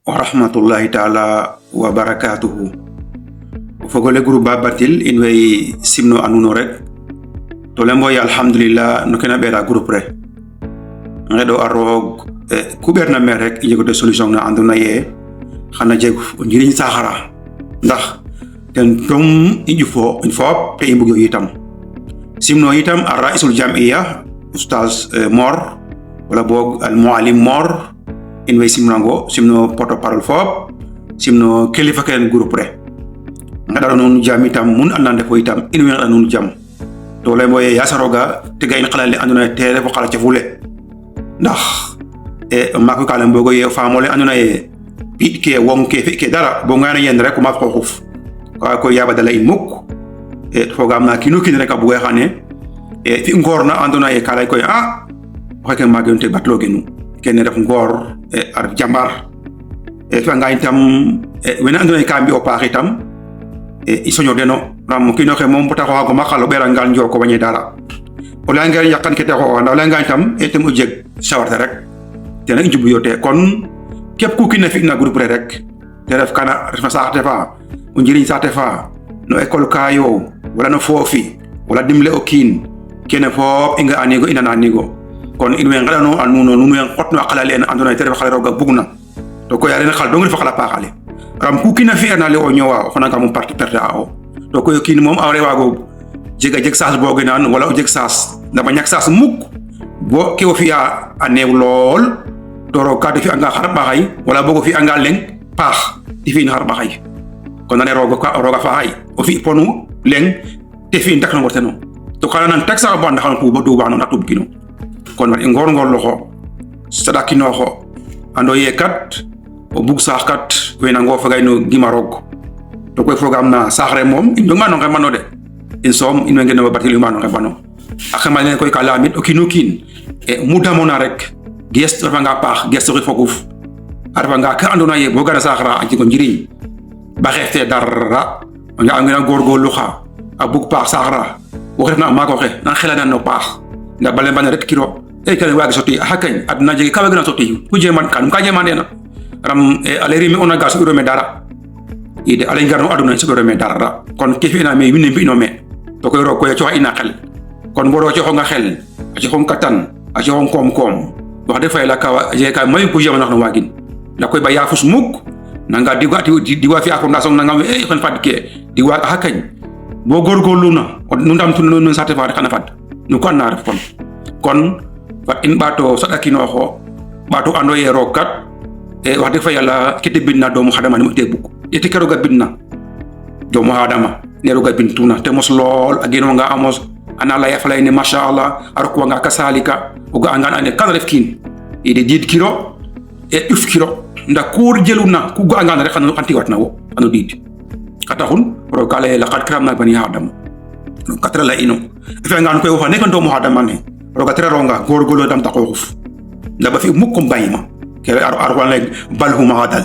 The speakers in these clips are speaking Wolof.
wa rahmatullahi taala wa barakatuhu. Fogole groupe Babatil in way simno anuno rek to lemboy alhamdulillah no kena bera groupe re ngedo arog kuberna mer rek yego de solution na anduna ye xana jeg njiriñ saxara ndax ten tom iju fo te imbugo itam simno itam ar-ra'isul jam'iyya ustaz Mor wala bog al muallim Mor in way simnango simno porte parole fop simno kelifa ken groupe re ngada non jam itam mun andande fo itam in wi non jam to lay moy yasaroga te gay xalale anduna tere fo xala ci fule ndax mako kala mbogo ye famole anduna ye bit ke wonke fi ke dara bo ngana yend rek ma ko xuf ko yaba dala in muk fo gamna kinu kin rek bu xane fi ngorna anduna ye kala ko waxake magonte batlo genu ken def ngor ar jambar fi nga itam wena anduna kambi o paax itam isoño deno ram kino xe mom pota ko ma xalo bera ngal njor ko bañe dara o la ngal yakkan ke te ko ndaw la ngal tam etem o jeg sawarte rek te nak jubu yote kon kep ku kina fi na groupe rek te ref kana ref saxate fa o njiriñ saxate fa no école kayo wala no fofi wala dimle o kin kene fop inga anigo ina anigo kon in we ngalano anuno nu en xotno xalale en andona te ref xale roga bugna to ko yare na xal do ngi fa xala pa xale ram ku kina fi na le o ñowa xona ka mum parti perte ao to ko kin mom awre wago jega jeg sas bogi nan wala o jeg sas da ba ñak sas muk bo ke o fiya anew lol doro ka fi anga xar baxay wala bogo fi anga leng pax di fi xar baxay kon na roga fa hay o fi ponu leng te fi ndak no worteno to kala nan tak sa banda xan ko bo do ba no natub kino kon war ngor loxo sadakino xo ando ye kat o bug sax kat wena ngo fagay no gimarog to koy program na saxre mom in do ngano ngamano de in som in ngene batil ngano ngamano akama len koy kala mit o kinu kin mudamona rek gesto nga pax gesto ri foguf arba nga ka andona ye bo gara saxra anti ko njiriñ ba xefte dara nga ngena gorgo luxa a bug pax saxra wo xef na ma ko xe na xelana no pax nda bale ban rek kiro kala waagi soti hakay adna jegi kawe gna soti ku jeman kan ka jeman dena ram aleri mi ona gas uro me dara ide alay garno aduna ci uro me dara kon kefina me winne bi no me to koy ro ko ci ina xel kon boro ci nga xel ci xon katan ci xon kom wax de fay la ka je ka may ku jema no wagin da koy ba yafus muk nanga di wa fi ak fondation nanga xon fadke di wa hakay bo gorgoluna nu ndam tun non saté fa xana fad nu ko na ref kon fa in bato sadakino xo bato ando ye rokat wax dëgg fa yàlla kete binna doomu xadama ni mu te bukk ete kero ga binna doomu xadama ne roga bintuna te mos lol ageno nga amos ana la yafalay ne masha Allah arko nga kasalika o ga ngan ane kan ref kin ide dit kilo uf kilo nda kur jeluna ku ga ngan rek xanu anti watna wo anu dit kataxun ro kala la qad kramna bani adam no katra la ino fe ngan koy waxa ne kan doomu xadama ne ro ga ronga gorgolo dam ta xoof nda ba fi mukkum bayima kere ar wala balhuma hadal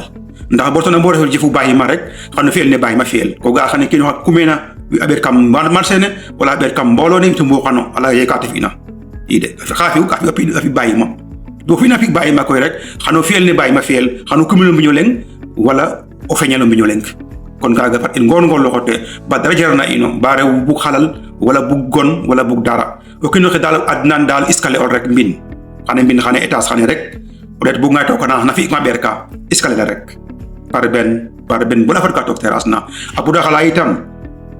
ndax bortona bo refel jifu bayima rek xana fiel ne bayima fiel ko ga xane kino kumena aber kam marsene wala aber kam mbolo ni tumbo xano ala ye katifina ide xafi ka fi bayima do fina fi bayima koy rek xano fiel ne bayima fiel xano kumelo biño leng wala o feñalo biño leng kon kaga fat en ngol loxote ba dara jarna ino bare bu xalal wala bu gon wala bu dara o kino xe dal adnan dal iskale or rek mbin xane état xane rek peut-être bu ngay tok na fi ma berka escalier rek par ben bu la fat ka tok terrasse na abu da xala itam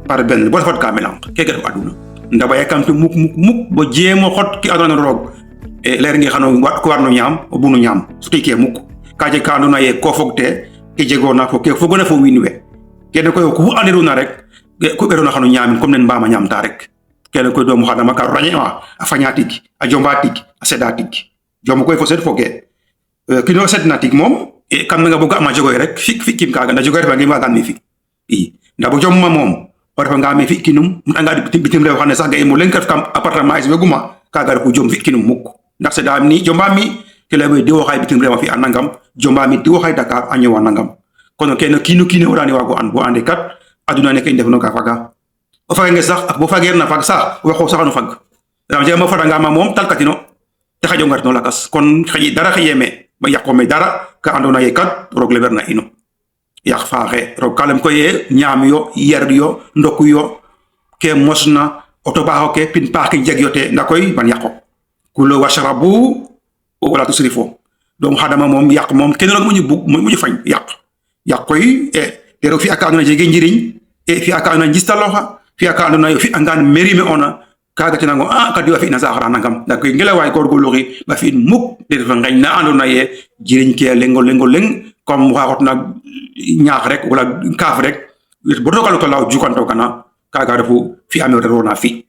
par ben bu la fat ka melang ke def aduna ndaba yakam tu muk bo jemo xot ki aduna rog leer ngi xano ko warno ñam o bunu ñam suti ke muk ka je ka andona ye ko fogte ke jego na fo ke fogona fo winwe ken ko ku aniru na rek ko bero na xano ñam comme nen mbama ñam ta rek ken ko do mu xadama ka rañewa a fagnatik a jombatik a sedatik jom ko fo set foge kino set natik mom kam nga buga ma jogoy rek fik kim kaga nda jogoy fa ngi ma tan mi fi nda bo jom ma mom o refa nga me fi kinum nga bitim rew xane sax ga mo len kam appartement is beguma kaga ko jom fi kinum muk ndax se dam ni jomba mi ke lay di waxay bitim rew fi anangam jomba mi di waxay Dakar anyo wanangam kono ken kino urani wago an bo ande kat aduna nek inde no ka faga o fa nga sax ak bo fager na fag sax waxo sax no fag ram je ma fa nga ma mom talkatino te xajo ngat no lakas kon xaji dara xeyeme ma yaqo me dara ka andona ye kat rog le berna ino yaq faaxe rog kalem ko ye ñaam yo yer yo ndok yo ke mosna oto baaxo ke pin paax ke jeg yo te nda koy ban yaqo kulu washrabu wala tusrifu donc hadama mom yaq mom ken rek muñu fañ yaq koy e ro fi aka andona jege njiriñ e fi aka andona gistaloxa fi aka andona yo fi angan merime ona kaga tinango ka diwa fi na saxara nangam da koy ngela way gor goluxi ba fi muk de fa ngañ na andona ye jiriñ ke lengo leng comme waxot na ñaax rek wala kaaf rek bo to kala jukanto kana kaga refu fi amé rona fi